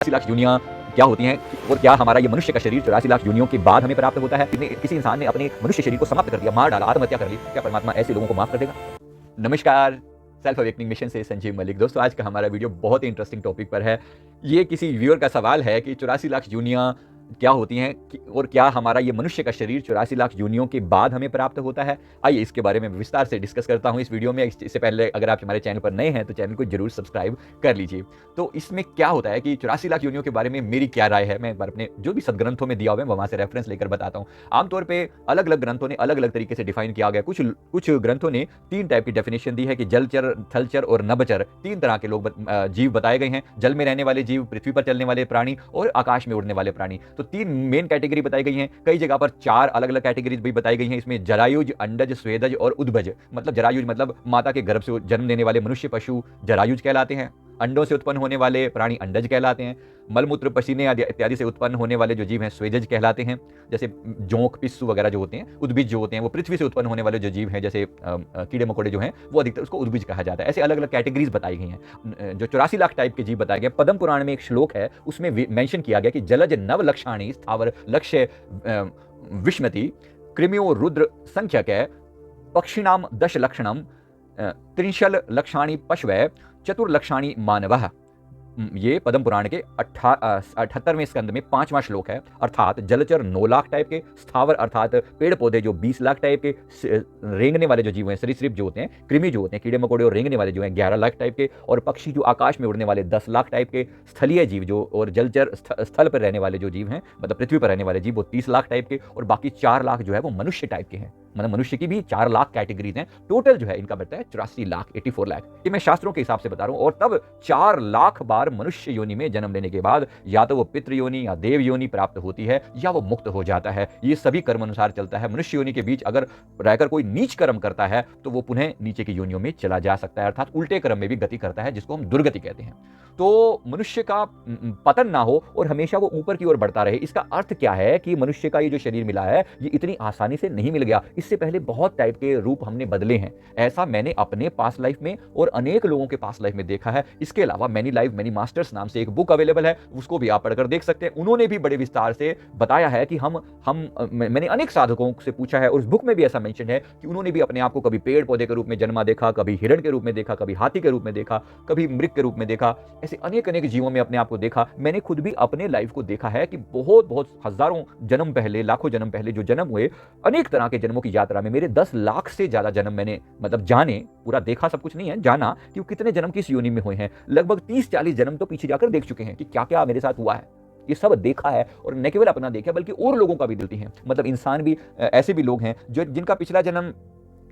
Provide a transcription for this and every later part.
84 लाख योनियां क्या होती हैं और क्या हमारा ये मनुष्य का शरीर 84 लाख योनियों के बाद हमें प्राप्त होता है? किसी इंसान ने अपने मनुष्य शरीर को समाप्त कर दिया, मार डाला, आत्महत्या कर ली, क्या परमात्मा ऐसे लोगों को माफ कर देगा? नमस्कार, सेल्फ अवेकनिंग मिशन से संजीव मलिक। दोस्तों, आज का हमारा वीडियो बहुत ही इंटरेस्टिंग टॉपिक पर है। ये किसी व्यूअर का सवाल है कि 84 लाख योनियां क्या होती हैं और क्या हमारा ये मनुष्य का शरीर 84 लाख योनियों के बाद हमें प्राप्त होता है? आइए इसके बारे में विस्तार से डिस्कस करता हूं इस वीडियो में। इससे पहले अगर आप हमारे चैनल पर नए हैं तो चैनल को जरूर सब्सक्राइब कर लीजिए। तो इसमें क्या होता है कि 84 लाख योनियों के बारे में मेरी क्या राय है, मैं एक बार अपने जो भी सदग्रंथों में दिया हुआ है वहां से रेफरेंस लेकर बताता हूं। आमतौर पर अलग अलग ग्रंथों ने अलग अलग तरीके से डिफाइन किया गया। कुछ ग्रंथों ने 3 टाइप की डेफिनेशन दी है कि जलचर, थलचर और नभचर 3 तरह के लोग जीव बताए गए हैं। जल में रहने वाले जीव, पृथ्वी पर चलने वाले प्राणी और आकाश में उड़ने वाले प्राणी। तो 3 मेन कैटेगरी बताई गई हैं। कई जगह पर 4 अलग अलग कैटेगरीज भी बताई गई हैं। इसमें जरायुज, अंडज, स्वेदज और उद्भज। मतलब जरायुज मतलब माता के गर्भ से जन्म लेने वाले मनुष्य पशु जरायुज कहलाते हैं। अंडों से उत्पन्न होने वाले प्राणी अंडज कहलाते हैं। मलमूत्र, पसीने इत्यादि से उत्पन्न होने वाले जो जीव हैं स्वेदज कहलाते हैं। जैसे जोंक, पिस्सू वगैरह जो होते हैं, उद्भिज जो होते हैं, वो पृथ्वी से उत्पन्न होने वाले जो जीव हैं, जैसे कीड़े मकोड़े जो हैं, वो अधिकतर उसको उद्भिज कहा जाता है। ऐसे अलग अलग कैटेगरीज बताई गई हैं। जो 84 लाख टाइप के जीव बताए गए, पद्म पुराण में एक श्लोक है, उसमें मेंशन किया गया कि जलज नव लक्षाणी स्थावर लक्ष्य विष्मति कृमियो रुद्र संख्यक पक्षिणाम 10 लक्षणम त्रिंशल लक्षाणी पशवै चतुर्लक्षाणी मानवः। ये पद्म पुराण के 78वें स्कंद में 5वां श्लोक है। अर्थात जलचर 9 लाख टाइप के, स्थावर अर्थात पेड़ पौधे जो 20 लाख टाइप के, रेंगने वाले जो जीव हैं, सरीसृप जो होते हैं, कृमि जो होते हैं, कीड़े मकोड़े और रेंगने वाले जो हैं 11 लाख टाइप के, और पक्षी जो आकाश में उड़ने वाले 10 लाख टाइप के, स्थलीय जीव जो और जलचर स्थल पर रहने वाले जो जीव हैं, मतलब पृथ्वी पर रहने वाले जीव, वो 30 लाख टाइप के, और बाकी 4 लाख जो है वो मनुष्य टाइप के हैं। मतलब मनुष्य की भी 4 लाख कैटेगरीज हैं। टोटल जो है इनका बनता है 84 लाख, 84 लाख। ये मैं शास्त्रों के हिसाब से बता रहा हूं। और तब 4 लाख बार मनुष्य योनि में जन्म लेने के बाद या तो वो पितृ योनि या देव योनि प्राप्त होती है या वो मुक्त हो जाता है। ये सभी कर्म अनुसार चलता है। मनुष्य योनि के बीच अगर रहकर कोई नीच कर्म करता है तो वो पुनः नीचे की योनियों में चला जा सकता है, अर्थात उल्टे कर्म में भी गति करता है, जिसको हम दुर्गति कहते हैं। तो मनुष्य का पतन ना हो और हमेशा वो ऊपर की ओर बढ़ता रहे। इसका अर्थ क्या है कि मनुष्य का ये जो शरीर मिला है ये इतनी आसानी से नहीं मिल गया। इससे पहले बहुत टाइप के रूप हमने बदले हैं। ऐसा मैंने अपने पास्ट लाइफ में और अनेक लोगों के पास्ट लाइफ में देखा है। इसके अलावा मैनी लाइफ मैनी मास्टर्स नाम से एक बुक अवेलेबल है, उसको भी आप पढ़कर देख सकते हैं। उन्होंने भी बड़े विस्तार से बताया है कि मैंने अनेक साधकों से पूछा है और उस बुक में भी ऐसा मेंशन है कि उन्होंने भी अपने आप को कभी पेड़ पौधे के रूप में जन्मा देखा, कभी हिरण के रूप में देखा, कभी हाथी के रूप में देखा, कभी मृग के रूप में देखा। ऐसे अनेक अनेक जीवों में अपने आप को देखा। मैंने खुद भी अपने लाइफ को देखा है कि बहुत बहुत हजारों जन्म पहले, लाखों जन्म पहले जो जन्म हुए, अनेक तरह के जन्मों की यात्रा में मेरे 10 लाख से ज्यादा जन्म मैंने मतलब जाने, पूरा देखा सब कुछ नहीं है, जाना कि वो कितने जन्म किस योनि में हुए हैं। लगभग 30-40 जन्म तो पीछे जाकर देख चुके हैं कि क्या क्या मेरे साथ हुआ है। ये सब देखा है और न केवल अपना देखा बल्कि और लोगों का भी दिलती है। मतलब इंसान भी ऐसे भी लोग हैं जो जिनका पिछला जन्म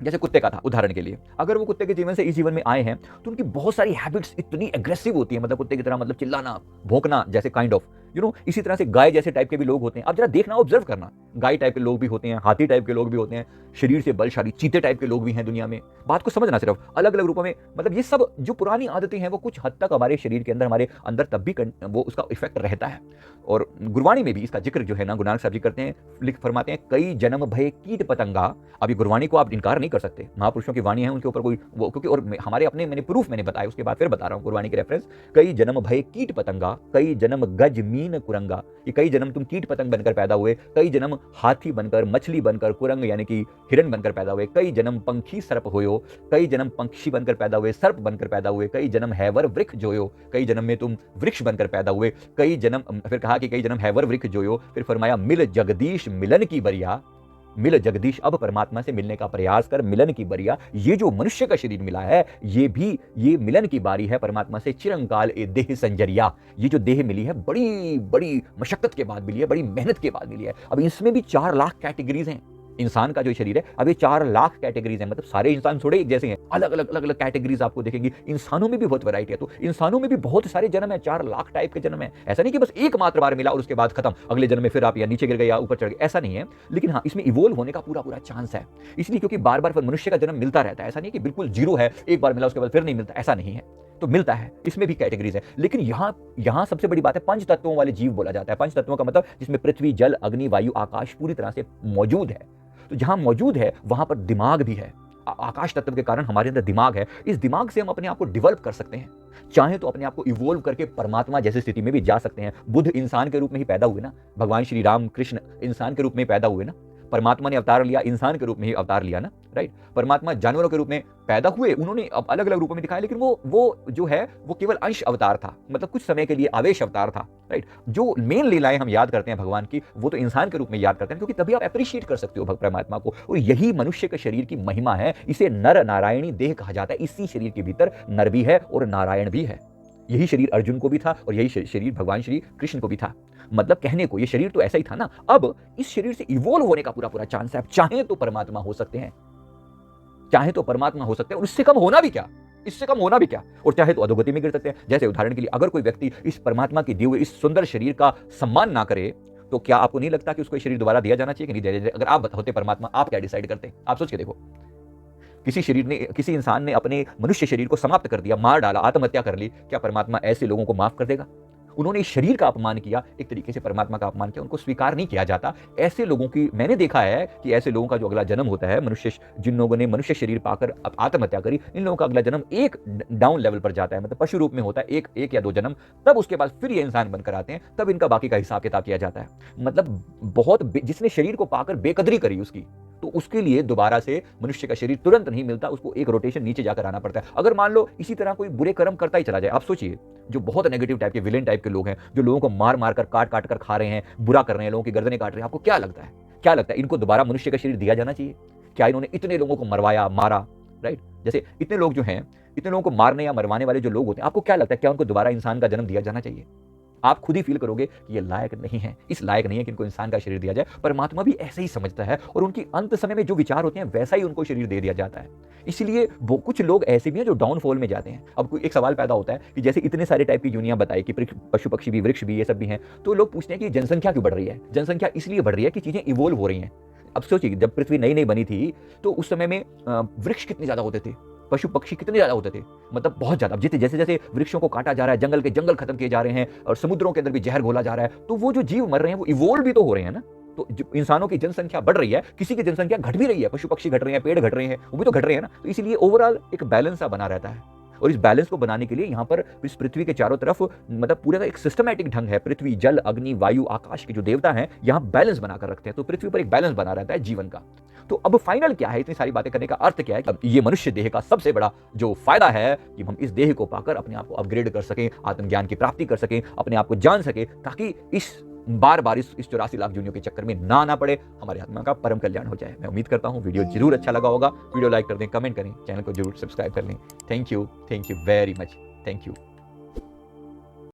जैसे कुत्ते का था, उदाहरण के लिए, अगर वो कुत्ते के जीवन से इस जीवन में आए हैं तो उनकी बहुत सारी हैबिट्स इतनी एग्रेसिव होती है, मतलब कुत्ते की तरह, मतलब चिल्लाना, भौंकना, जैसे काइंड ऑफ इसी तरह से गाय जैसे टाइप के भी लोग होते हैं। आप जरा देखना, ऑब्जर्व करना, गाय टाइप के लोग भी होते हैं, हाथी टाइप के लोग भी होते हैं, शरीर से बलशाली चीते टाइप के लोग भी हैं दुनिया में। बात को समझना, सिर्फ अलग अलग रूपों में। मतलब ये सब जो पुरानी आदतें हैं वो कुछ हद तक हमारे शरीर के अंदर, हमारे अंदर तब भी वो उसका इफेक्ट रहता है। और गुरबाणी में भी इसका जिक्र जो है ना, गुरु नानक साहब जी करते हैं, फरमाते हैं, कई जन्म भय कीट पतंगा। अभी गुरबाणी को आप इनकार नहीं कर सकते, महापुरुषों की वाणी है, उनके ऊपर कोई वो, क्योंकि और हमारे अपने मैंने प्रूफ मैंने बताया, उसके बाद फिर बता रहा हूँ गुरबाणी के रेफरेंस। कई जन्म भय कीट पतंगा, कई जन्म गज मीन कुरंगा। कि कई जन्म तुम कीट पतंग बनकर पैदा हुए, कई जन्म हाथी बनकर, मछली बनकर, कुरंग यानी कि हिरण बनकर पैदा हुए, कई जन्म पंखी सर्प होयो, कई जन्म पंक्षी बनकर पैदा हुए, सर्प बनकर पैदा हुए, कई जन्म हैवर वृक्ष जोयो, कई जन्म में तुम वृक्ष बनकर पैदा हुए, कई जन्म, फिर कहा कि कई जन्म हैवर वृक्ष जोयो, फिर फरमाया मिल जगदीश मिलन की बरिया, मिल जगदीश, अब परमात्मा से मिलने का प्रयास कर, मिलन की बरिया। ये जो मनुष्य का शरीर मिला है ये मिलन की बारी है परमात्मा से। चिरंकाल ए देह संजरिया, ये जो देह मिली है बड़ी बड़ी मशक्कत के बाद मिली है, बड़ी मेहनत के बाद मिली है। अब इसमें भी 4 लाख कैटेगरीज हैं। इंसान का जो शरीर है, अब ये 4 लाख कैटेगरीज हैं। मतलब सारे इंसान थोड़े एक जैसे हैं, अलग अलग कैटेगरीज आपको दिखेंगी। इंसानों में भी बहुत वैरायटी है, तो इंसानों में भी बहुत सारे जन्म है, 4 लाख टाइप के जन्म है। ऐसा नहीं कि बस एक मात्र बार मिला और उसके बाद खत्म, अगले जन्म में फिर आप या नीचे गिर गए या ऊपर चढ़ गए, ऐसा नहीं है। लेकिन हाँ, इसमें इवोल्व होने का पूरा पूरा चांस है, इसलिए क्योंकि बार बार मनुष्य का जन्म मिलता रहता है। ऐसा नहीं कि बिल्कुल जीरो है, एक बार मिला उसके बाद फिर नहीं मिलता, ऐसा नहीं है। तो मिलता है, इसमें भी कैटेगरीज है। लेकिन यहाँ सबसे बड़ी बात है, 5 तत्वों वाले जीव बोला जाता है। 5 तत्वों का मतलब जिसमें पृथ्वी, जल, अग्नि, वायु, आकाश पूरी तरह से मौजूद है। तो जहां मौजूद है वहां पर दिमाग भी है, आकाश तत्व के कारण हमारे अंदर दिमाग है, इस दिमाग से हम अपने आप को डेवलप कर सकते हैं। चाहे तो अपने आप को इवोल्व करके परमात्मा जैसी स्थिति में भी जा सकते हैं। बुद्ध इंसान के रूप में ही पैदा हुए ना, भगवान श्री राम कृष्ण इंसान के रूप में ही पैदा हुए ना, परमात्मा ने अवतार लिया, इंसान के रूप में ही अवतार लिया ना, राइट। परमात्मा जानवरों के रूप में पैदा हुए, उन्होंने अब अलग अलग रूपों में दिखाया, लेकिन वो जो है वो केवल अंश अवतार था, मतलब कुछ समय के लिए आवेश अवतार था, राइट। जो मेन लीलाएं हम याद करते हैं भगवान की, वो तो इंसान के रूप में याद करते हैं, क्योंकि तभी आप अप्रिशिएट कर सकते हो परमात्मा को। और यही मनुष्य के शरीर की महिमा है। इसे नर नारायणी देह कहा जाता है। इसी शरीर के भीतर नर भी है और नारायण भी है। यही शरीर अर्जुन को भी था और यही शरीर भगवान श्री कृष्ण को भी था। मतलब कहने को ये शरीर तो ऐसा ही था ना, अब इस शरीर से इवोल्व होने का पूरा पूरा चांस है। आप चाहें तो परमात्मा हो सकते हैं, चाहे तो परमात्मा हो सकते हैं, और इससे कम होना भी क्या, इससे कम होना भी क्या, और चाहे तो अधोगति में गिर सकते हैं। जैसे उदाहरण के लिए, अगर कोई व्यक्ति इस परमात्मा की दिए हुए इस सुंदर शरीर का सम्मान ना करे, तो क्या आपको नहीं लगता कि उसको शरीर दोबारा दिया जाना चाहिए कि नहीं दिया जाए? अगर आप होते परमात्मा, आप क्या डिसाइड करते? आप सोच के देखो, किसी इंसान ने अपने मनुष्य शरीर को समाप्त कर दिया, मार डाला, आत्महत्या कर ली, क्या परमात्मा ऐसे लोगों को माफ कर देगा? उन्होंने इस शरीर का अपमान किया, एक तरीके से परमात्मा का अपमान किया, उनको स्वीकार नहीं किया जाता। ऐसे लोगों की मैंने देखा है कि ऐसे लोगों का जो अगला जन्म होता है, जिन लोगों ने मनुष्य शरीर पाकर आत्महत्या करी, इन लोगों का अगला जन्म एक डाउन लेवल पर जाता है, मतलब पशु रूप में होता है, एक या दो जन्म, तब उसके बाद फिर ये इंसान बनकर आते हैं, तब इनका बाकी का हिसाब किताब किया जाता है। मतलब बहुत जिसने शरीर को पाकर बेकदरी करी उसकी, तो उसके लिए दोबारा से मनुष्य का शरीर तुरंत नहीं मिलता, उसको एक रोटेशन नीचे जाकर आना पड़ता है। अगर मान लो इसी तरह कोई बुरे कर्म करता ही चला जाए, आप सोचिए, जो बहुत नेगेटिव टाइप के विलेन टाइप के लोग हैं, जो लोगों को मार मार कर काट काट कर खा रहे हैं, बुरा कर रहे हैं, लोगों की गर्दनें काट रहे हैं, आपको क्या लगता है, इनको दोबारा मनुष्य का शरीर दिया जाना चाहिए? क्या इन्होंने इतने लोगों को मरवाया, मारा, राइट? जैसे इतने लोग जो हैं, इतने लोगों को मारने या मरवाने वाले जो लोग होते हैं, आपको क्या लगता है, क्या उनको दोबारा इंसान का जन्म दिया जाना चाहिए? आप खुद ही फील करोगे कि ये लायक नहीं है, इस लायक नहीं है कि इनको इंसान का शरीर दिया जाए। परमात्मा भी ऐसे ही समझता है, और उनकी अंत समय में जो विचार होते हैं वैसा ही उनको शरीर दे दिया जाता है। इसलिए वो कुछ लोग ऐसे भी हैं जो डाउनफॉल में जाते हैं। अब कोई एक सवाल पैदा होता है कि जैसे इतने सारे टाइप की दुनिया बताई कि पशु पक्षी भी, वृक्ष भी, ये सब भी हैं, तो लोग पूछते हैं कि जनसंख्या क्यों बढ़ रही है? जनसंख्या इसलिए बढ़ रही है कि चीजें इवोल्व हो रही हैं। अब सोचिए, जब पृथ्वी नई नई बनी थी तो उस समय में वृक्ष कितने ज्यादा होते थे, पशु पक्षी कितने ज्यादा होते थे, मतलब बहुत ज्यादा। जैसे जैसे वृक्षों को काटा जा रहा है, जंगल के जंगल खत्म किए जा रहे हैं, और समुद्रों के अंदर भी जहर घोला जा रहा है, तो वो जो जीव मर रहे हैं वो इवोल्व भी तो हो रहे हैं ना। तो इंसानों की जनसंख्या बढ़ रही है, किसी की जनसंख्या घट भी रही है, पशु पक्षी घट रहे हैं, पेड़ घट रहे हैं, वो भी तो घट रहे हैं ना। तो इसीलिए ओवरऑल एक बैलेंस सा बना रहता है। और इस बैलेंस को बनाने के लिए यहाँ पर इस पृथ्वी के चारों तरफ, मतलब पूरे का एक सिस्टमैटिक ढंग है। पृथ्वी, जल, अग्नि, वायु, आकाश के जो देवता हैं यहाँ बैलेंस बनाकर रखते हैं, तो पृथ्वी पर एक बैलेंस बना रहता है जीवन का। तो अब फाइनल क्या है, इतनी सारी बातें करने का अर्थ क्या है? अब ये मनुष्य देह का सबसे बड़ा जो फायदा है कि हम इस देह को पाकर अपने आप को अपग्रेड कर सकें, आत्मज्ञान की प्राप्ति कर सकें, अपने आप को जान सकें, ताकि इस बार बार इस 84 लाख जूनियों के चक्कर में ना आना पड़े, हमारी आत्मा का परम कल्याण हो जाए। मैं उम्मीद करता हूँ वीडियो जरूर अच्छा लगा होगा। वीडियो लाइक कर दें, कमेंट करें, चैनल को जरूर सब्सक्राइब कर लें। Thank you very much, thank you.